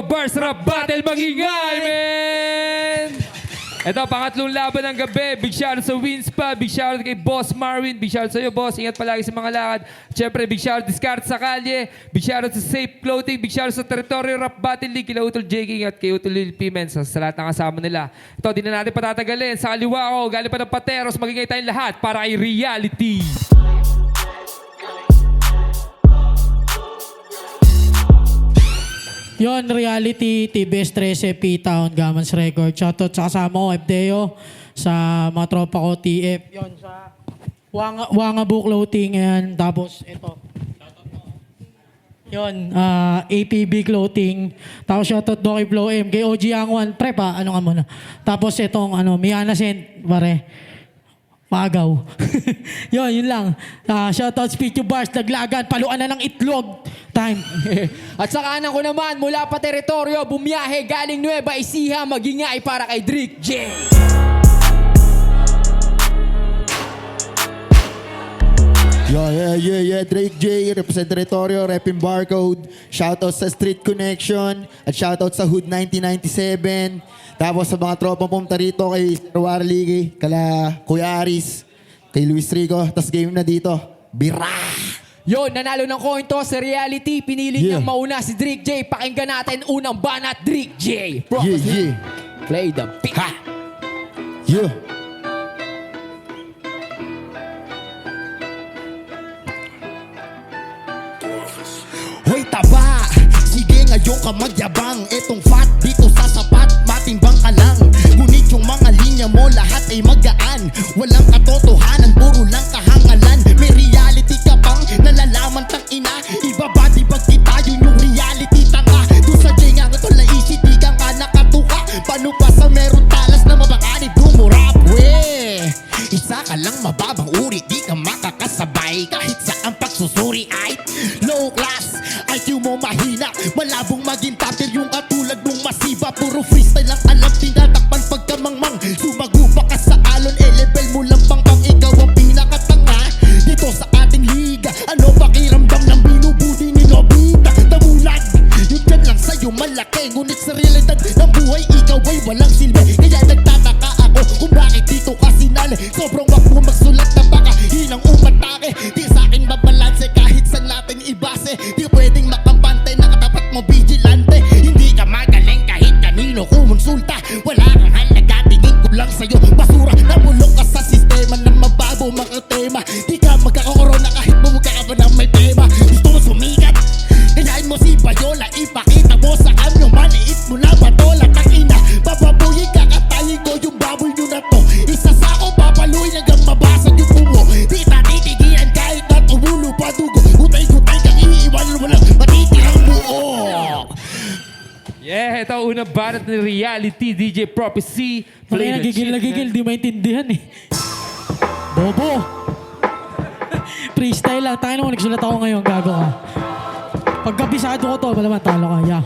go! Bars Rap Battle magingay, man! Ito, pangatlong laban ng gabi. Big shoutout sa Winspa. Big shoutout kay Boss Marvin. Big shoutout sa iyo, boss. Ingat palagi sa mga lakad. Siyempre, big shoutout Discard sa kalye. Big shoutout sa Safe Clothing. Big shoutout sa Territorio Rap Battle League. Kila Utol JK at kay Utol Lil Pimen sa lahat ng kasama nila. Ito, di na natin patatagalin. Sa kaliwa ko, galing pa ng Pateros. Magingay tayong lahat para kay Reality. Yon, Reality, TBS 13, P-Town, Gamans Record. Shoutout sa kasama ko, FDeo, sa mga tropa ko, TF. Yon, sa Wangabu Clothing, yan. Tapos, ito. Yon, APB Clothing. Tapos, shoutout Doki Flow M. Kay OG Angwan, prep ha, ano nga muna. Tapos, itong, Miana Sent, pare. Pagaw. yun lang. Shoutout Speed to Bars, Naglagan, paluan na ng itlog. Time. At sa kanan ko naman, mula pa teritoryo, bumiyahe galing Nueva Ecija, magingay para kay Drake J. Yeah. Drake J, represent Territorio, Repin Barcode. Shoutout sa Street Connection at shoutout sa Hood 1997. Tapos sa mga tropang pumunta rito kay Sir Warley, kala Kuya Aris, kay Luis Rico. Tapos game na dito, Bira! Yon, nanalo ng coin toss sa Reality. Pinili niyang mauna si Drake J. Pakinggan natin unang banat, Drake J. Yeah. Play the beat. Ha! Yeah. Hoy taba, sige ngayon ka magyabang. Etong fat dito sa sapat, matimbang ka lang. Ngunit yung mga linya mo lahat ay magaan. Walang katotohanan, puro lang kahangalan. May reality ka bang nalalaman tang ina? Ibaba di ba kita yun yung reality tanga? Doon sa jenga nga tol na isip, di ka nga nakatuka. Paano pa sa meron talas na mabanganib dumurap? Weh, isa ka lang mababang uri, di ka makakasabay. Kahit saan pagsusuri ay low class. IQ mo mahina, malabong maging tapir yung katulad mong masiba. Puro freestyle lang alam, tinatakpan pagkamangmang. Sumagupa ka sa alon, level mo lang pangpang. Ikaw ang pinakatanga dito sa ating liga. Ano pakiramdam ng binubudi ni Nobita? Tabulag, yun yan lang sa'yo malaki. Ngunit sa realidad ng buhay, ikaw ay walang silbi. Kaya nagtataka ako kung bakit dito ka sinali. Sobrang wag mo magsulat na baka hinang umatake. Di sa'kin babalanse kahit saan natin ibase. Di pwedeng makampante, nakatapat mo vigilante. Hindi ka magaling kahit kanino kumonsulta. Wala kang halaga, tingin ko lang sa'yo basura. Nabulok ka sa sistema ng mababo mga tema. Di ka magkakakorona kahit bumuka ka pa ng may tema. Gusto mo sumikat? Kailangan mo si Bayola, ipakita mo sa kamyo. Maliit mo na batola, tangina. Bababuyin ka, katayin ko yung baboy nyo na to. Isa sa ako, papaluin hanggang mabasag yung pumo. Di tatitigilan kahit na tumulo pa dugo. Gutay-gutay kang iiwanan, walang matitirang buo. Yeah, ito unang banat ng Reality, DJ Prophecy. Play Play the shit, nagigil, man. di maintindihan eh. Bobo! Freestyle lang. Tayo naman, nagsulat ako ngayon, gago ka. Pagkabisado ko to, malaman, talo ka, yeah.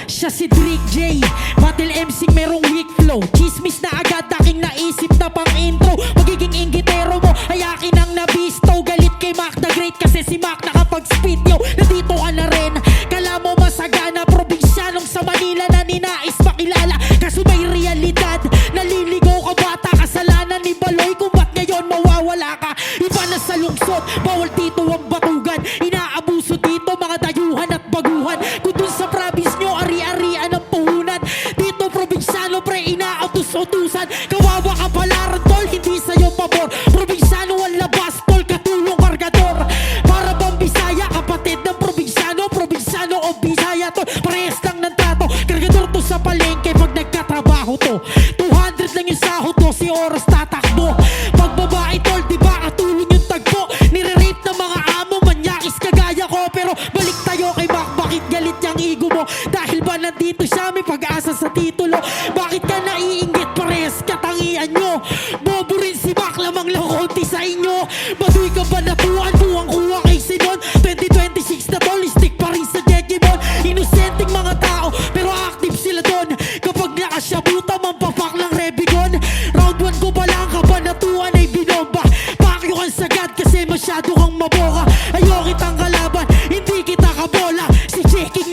Siya si Drake J, battle MC merong weak flow. Chismis na agad aking naisip na pang intro. Magiging inggitero mo ay akin ang nabisto. Galit kay Mac the Great kasi si Mac nakapag-spit yo. Nandito ka na rin, kala mo masagana. Probinsyanong sa Manila na ninais makilala. Kaso may realidad, naliligaw ka bata. Kasalanan ni Baloy kung ba't ngayon mawawala ka. Iba na sa lungsod, bawal dito ang batugan. Inaabuso dito mga dayuhan at baguhan. Kung dun sa province nyo, ari-arian ang puhunan. Dito probinsyano pre, inautos-utusan. Kawawa ka pala tol, hindi sa'yo pabor. Probinsyano ang labas tol, katulong kargador. Para bang Bisaya, kapatid ng probinsyano. Probinsyano o Bisaya tol, parehas lang ng trato. Kargador to sa palengke pag nagkatrabaho to. 200 lang yung sahod to, si oras tatakbo. Pag babae tol, di ba katulong yung tagpo. Nire-rape ng mga amo, manyakis kagaya ko. Pero balik tayo kay Mac, bakit galit yung ego mo? Dahil ba nandito siya, may pag-asa sa titulo? Bakit ka naiinggit, parehas katangian nyo? Bobo rin si Mac, lamang lang konti sa inyo. Baduy ka ba napuan, buwang-kuha kay Sinon? 2026 na tol, stick pa rin sa Jegimon. Inosenteng mga tao, pero active sila doon. Kapag nakasyabuta, mampapak lang Rebigon. Round 1 ko pa lang, kabanatuan ay binomba. Pakyo kang sagad kasi masyado kang maboka. Ayaw kitang kalaban, hindi kita kabola. Si Checking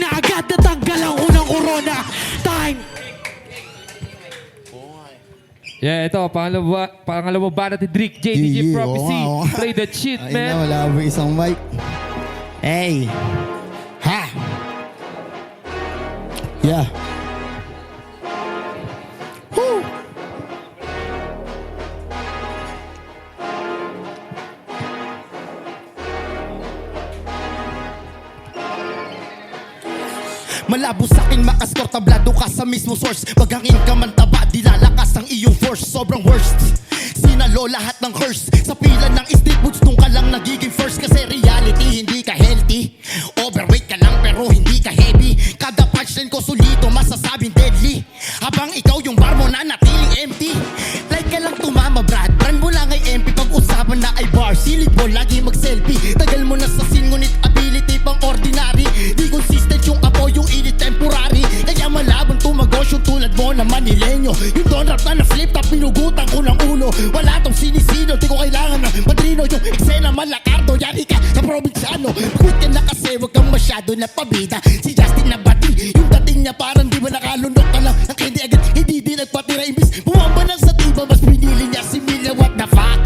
Yeah, ito, pangalawa banat ni Drake J, DJ Yeah, Prophecy. oo nga. Play that shit, Ay man. na, wala ba isang mic? Hey! Ha! Yeah. Woo! Malabo sa'king makascore, tablado ka sa mismo source. Maghangin ka man taba, di lalakas ang iyong force. Sobrang worst, sinalo lahat ng curse. Sa pila ng street foods, nung ka lang nagiging first. Kasi reality, hindi ka healthy. Overweight ka lang pero hindi ka heavy. Kada punchline ko solido, masasabing deadly. Habang ikaw yung bar mo na natiling empty. Like ka lang tumama brad, brand mo lang ay MP. Pag-usapan na ay bar, silip mo lagi mag-selfie. Tagal mo na sa scene, ngunit ability pang ordinary. Di consistent yung apo, yung init temporary. Kaya malabang tumagos yung tulad mo na Manileño. Yung donut na na-flip top, pinugutan ko ng ulo. Wala tong sinisino, di ko kailangan ng padrino. Yung eksena malakardo, yari ka sa probinsyano. Quit ka na kasi, wag kang masyado na pabida. Si Justin na bati, yung dating niya parang di ba nakalunok ka lang. Ang hindi agad, hindi din nagpatira. Imbis bumamba lang sa tiba, mas pinili niya si Mila. What the fuck?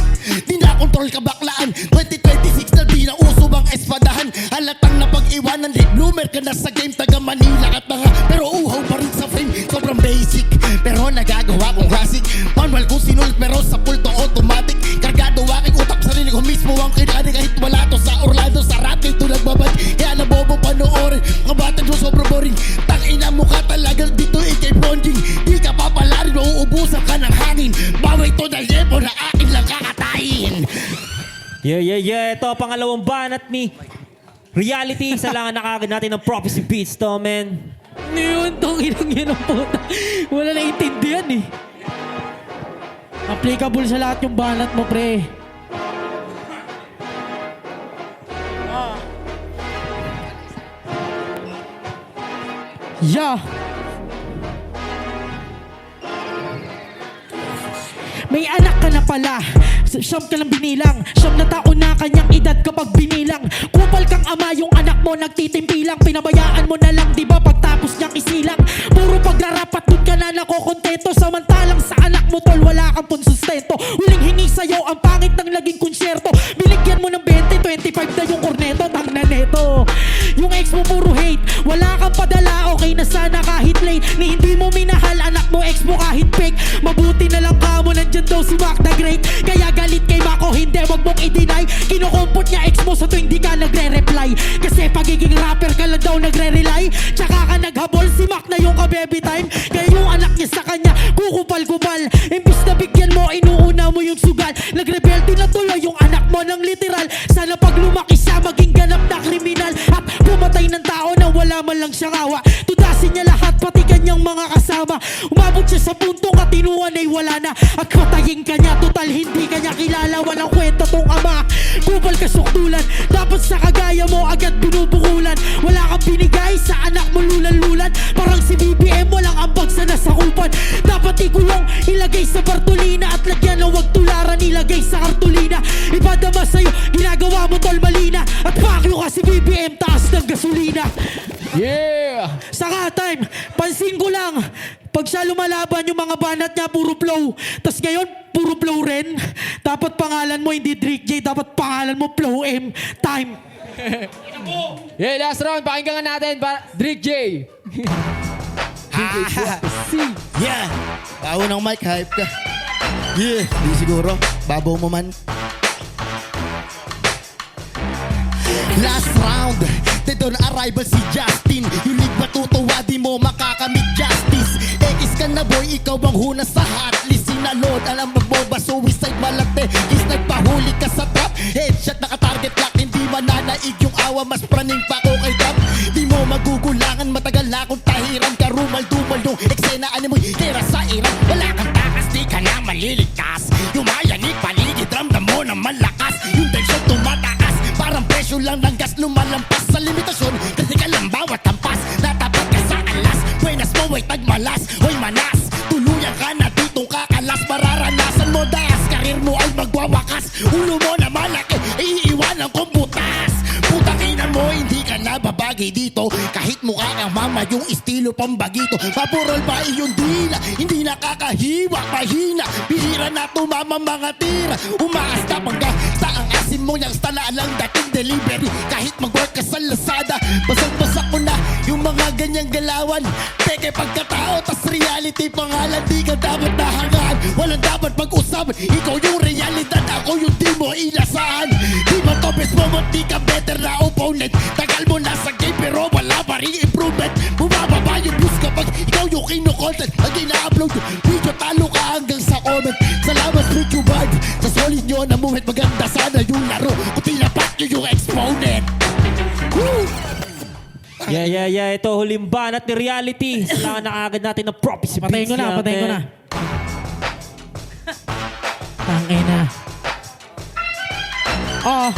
Di na control ka baklaan. 2026 na di na uso bang espadahan. Halatang na pag-iwanan, late bloomer ka na sa game. Taga Manila at mga, pero uhaw pa rin sa frame. Sobrang basic, pero nagagawa kong classic. Manual kung sinulit pero sa pulto automatic. Kargado aking utak, sarili ko mismo ang kinari. Kahit wala to sa Orlando, sa rap ito nagbabad. Kaya nabobo panoorin, mga bata mo sobrang boring. Tangina mo ka talagang dito ikay bonding. Di ka papalarin, mauubusan ka ng hangin. Bawa ito na lepo na akin lang kakatayin. Yeah. Ito, pangalawang banat ni Reality. Isa lang ang nakakagad natin ng Prophecy Beats to, man. Ano yun? Tangin yun ang puta. Wala na intindihan eh. Applicable sa lahat yung banat mo, pre. Yeah. May anak ka na pala, siyam ka lang binilang. Siyam na taon na kanyang edad kapag binilang. Kupal kang ama, yung anak mo nagtitimpilang. Pinabayaan mo na lang, di ba pagtapos niyang isilang. Puro pagrarapat, dun ka na nakokontento. Samantalang sa anak mo tol, wala kang pun sustento. Huling hingi sa'yo, ang pangit ng naging konsyerto. Binigyan mo ng 20, 25 na yung korneto. Tang na neto, yung ex mo puro hate. Wala kang padala, okay na sana kahit late. Ni hindi mo minahal, anak mo ex mo kahit fake. Mabuti na lang ka mo, nandyan daw si Mac the Great. Kaya galit kay Mako, hindi wag mong i-deny. Kinukumpot niya ex mo sa tuwing di ka nagre-reply. Kasi pagiging rapper ka lang daw nagre-rely. Tsaka ka naghabol, si Mac na yung ka-baby time. Kaya yung anak niya sa kanya, kukupal-kupal. Imbis na bigyan mo, inuuna mo yung sugal. Nagrebelde na tuloy yung anak mo ng literal. Sana pag lumaki siya, maging ganap na kriminal. At pumatay ng tao na wala man lang siyang awa. Tudasin niya lahat, pati kanyang mga kasama. Umabot siya sa puntong katinuan ay wala na. At patayin ka niya, total hindi ka niya kilala. Walang kwenta tong ama, kupal ka sukdulan. Dapat sa kagaya mo agad binubukulan. Wala kang binigay sa anak mo lulan-lulan. Parang si BBM walang ambag sa nasakupan. Dapat ikulong, ilagay sa Bartolina. At lagyan ng wag tularan, ilagay sa kartulina. Ipadama sa'yo, ginagawa mo tol malina. At pakyo ka si BBM, taas ng gasolina. Yeah! Saka time, pansin ko lang, pag siya lumalaban yung mga banat niya, puro flow. Tas ngayon, puro flow rin. Dapat pangalan mo hindi Drake J, dapat pangalan mo Flow M. Time. Yeah, last round, pakinggan nga natin Drake J. Yeah. Bawo ng mic, hype ka. Yeah. Di siguro. Babaw mo man. Last round. Dead on arrival si Justin. Yung league matutuwa, di mo makakamit justice. X ka na boy, ikaw ang huna sa hotlist. Sinalod, alam mo ba, suicide malate. Is nagpahuli ka sa trap. Headshot, naka-target lock. Hindi mananaig yung awa, mas praning pa ko kay Dap. Di mo magugulangan, matagal na akong tahiran. Karumal-dumal yung eksena, ano mo, tira sa iran. Wala kang takas, di ka na maliligtas. Yung mayanig paligid, ramdam mo na malakas. Yung tension tumataas, parang presyo lang ng gas lumalampas sa limitasyon. Kasi ka lang bawat tampas, natapat ka sa alas. Buenas mo ay tagmalas, hoy manas. Tuluyan ka na ditong kakalas, mararanasan mo das. Karir mo ay magwawakas, ulo mo na malaki, iiwanan kong butas. Putang ina mo, hindi ka na babagay dito. Kahit mukha kang mama, yung estilo pambagito. Mapurol ba iyong dila? Hindi nakakahiwa, mahina. Bihira na tumama mga tira. Umaasta pagka ang asim mo niyang stala lang dating delivery. Kahit mag-work ka sa Lazada, basang-basa ko na yung mga ganyang galawan. Peke pagkatao, tas reality pangalan. Di ka dapat nahangaan, walang dapat pag-usapan. Ikaw yung realidad, ako yung di mo ilasahan. Di mo to best moment, di ka better na opponent. Tagal mo na sa game pero wala pa rin improvement. Bumababa yung views kapag ikaw yung kino-content. Pag ina-upload yung video, talo ka hanggang sa comment. Salamat Street You Vibe, sa solid nyo na moment. Maganda sana yung laro kung tinapat nyo yung exponent. Woo! Yeah. Ito, huling banat ni Reality. Sa nakagad natin ng prophecy Patayin ko beats. na, patayin ko na. Tangay na. Oh.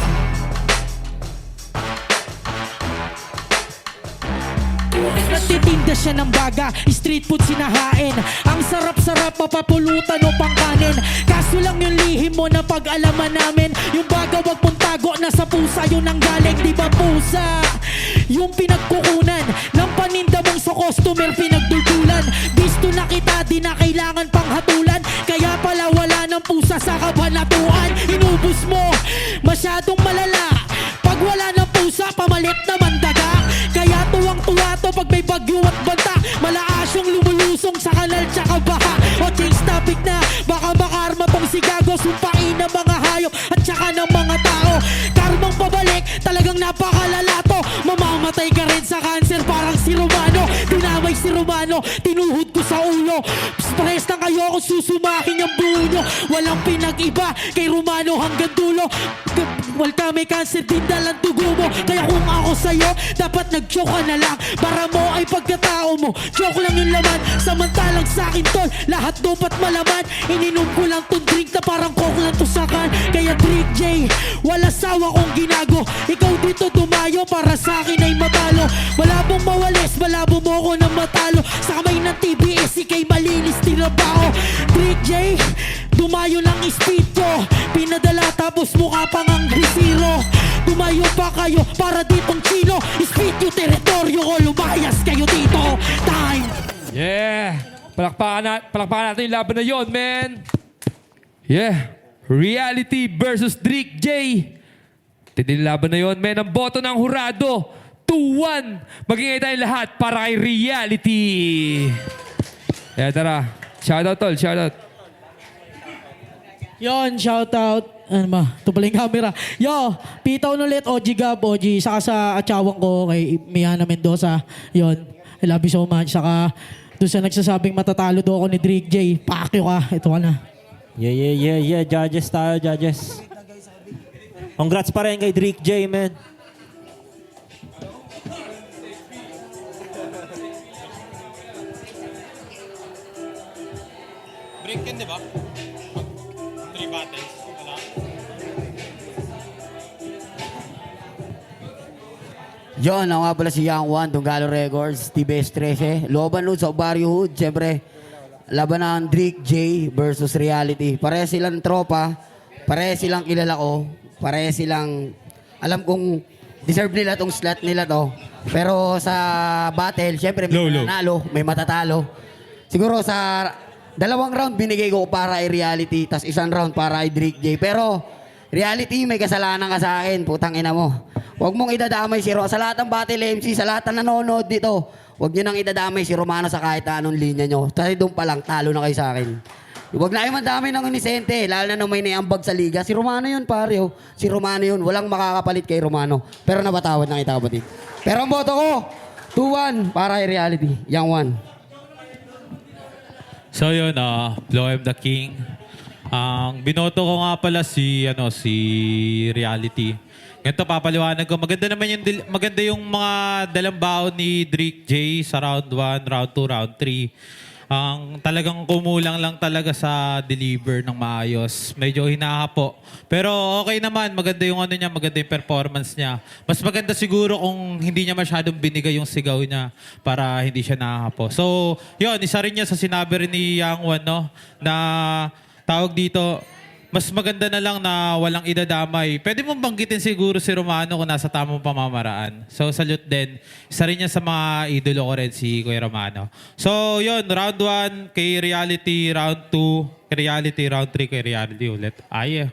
Nagtitinda siya ng baga, street food sinahain. Ang sarap-sarap, mapapulutan o pangkanin. Kaso lang yung lihim mo na pag-alaman namin. Yung baga wag mong tago, nasa pusa yun ang galing, di ba pusa? Yung pinagkukunan ng paninda mong sa customer pinagdudulan. Bisto na kita, di na kailangan pang hatulan. Kaya pala wala ng pusa sa kabanatuan. Inubos mo, masyadong malala. Pag wala ng pusa, pamalit naman daga. Kaya tuwang-tuwa to pag may bagyo at banta. Malakas yung lumulusong sa kanal tsaka baka. O change topic na, baka makarma tong si Gago. Sumpain ng mga hayop at tsaka ng mga tao. Karmang pabalik, talagang napakalala to. Mamamatay ka rin sa cancer parang si Romano. Dinamay si Romano, tinuhod ko sa ulo. Stress na kayo kung susumakin yung buo nyo. Walang pinag-iba kay Romano hanggang dulo. Wal ka may cancer, din dalang dugo mo. Kaya kung ako sa'yo, dapat nag-joke ka na lang. Para mo ay pagkatao mo, joke lang yung laman. Samantalang sa'kin tol, lahat dapat malaman. Ininom ko lang tong drink na parang coke lang to sakan. Kaya Trick J, wala sawa kong ginago. Ikaw dito tumayo para sa'kin ay matalo. Malabong mawalis, malabo mo ko na matalo. Sa kamay ng TBS, ikay malinis tirabaho. Trick J, dumayo ng speed ko. Pinadala tapos mukha pang ang zero. Tumayo pa kayo para ditong chino. Speed yung teritoryo ko, lumayas kayo dito. Time! Yeah! Palakpakan natin yung laban na yon, man! Yeah! Reality versus Drake J. Tinding laban na yon, man. Ang boto ng hurado, 2-1. Magingay tayong lahat para kay Reality. Yeah, tara. Shoutout, tol. Shoutout. Yon, shoutout. Ano ba? Ito pala yung camera. Yo, pitaw ulit, OG Gab, OG. Saka sa atsawang ko, kay Miana Mendoza. Yon, I love you so much. Saka doon sa nagsasabing matatalo do ako ni Drake J. Pakyo ka. Ito ka na. Yeah. Judges tayo, judges. Congrats pa rin kay Drake J, man. Break yun, di ba? 3 battles. Wala. Yon, ako nga pala si Young One, Tunggalo Records, TBS 13. Looban nun sa Barrio Hood, siyempre. Laban ng Drake J versus Reality. Pare silang tropa, pare silang kilala ko, pare silang alam kong deserve nila tong slot nila to. Pero sa battle, siyempre may nanalo, may matatalo. Siguro sa 2 round binigay ko para kay Reality, tas 1 round para kay Drake J. Pero Reality, may kasalanan ka sa akin, putang ina mo. Huwag mong idadamay si Romano. Sa lahat ng battle MC, sa lahat ng nanonood dito, huwag nyo nang idadamay si Romano sa kahit anong linya nyo. Kasi doon pa lang, talo na kayo sa akin. Huwag na kayo mandamay ng inisente, lalo na nung may naiambag sa liga. Si Romano yun, pare. Oh. Si Romano yun. Walang makakapalit kay Romano. Pero napatawad na kita, kapatid. Pero ang boto ko, 2-1 para kay Reality. Young One. So yun, Blow I'm the King. Ang binoto ko nga pala si Reality. Ganito papaliwanag ko. Maganda yung mga dalambaon ni Drake J sa round 1, round 2, round 3. Ang talagang kumulang lang talaga sa deliver ng maayos. Medyo hinahapo. Pero okay naman, maganda yung maganda yung performance niya. Mas maganda siguro kung hindi niya masyadong binigay yung sigaw niya para hindi siya nahahapo. So, yun, isa rin niya sa sinabi rin ni Young One, no, na tawag dito, mas maganda na lang na walang idadamay. Pwede mong banggitin siguro si Romano kung nasa tamang pamamaraan. So, salute din. Isa rin niya sa mga idolo ko rin, si Kuya Romano. So, yun. Round 1 kay Reality. Round 2 kay Reality. Round 3 kay Reality ulit. Ay,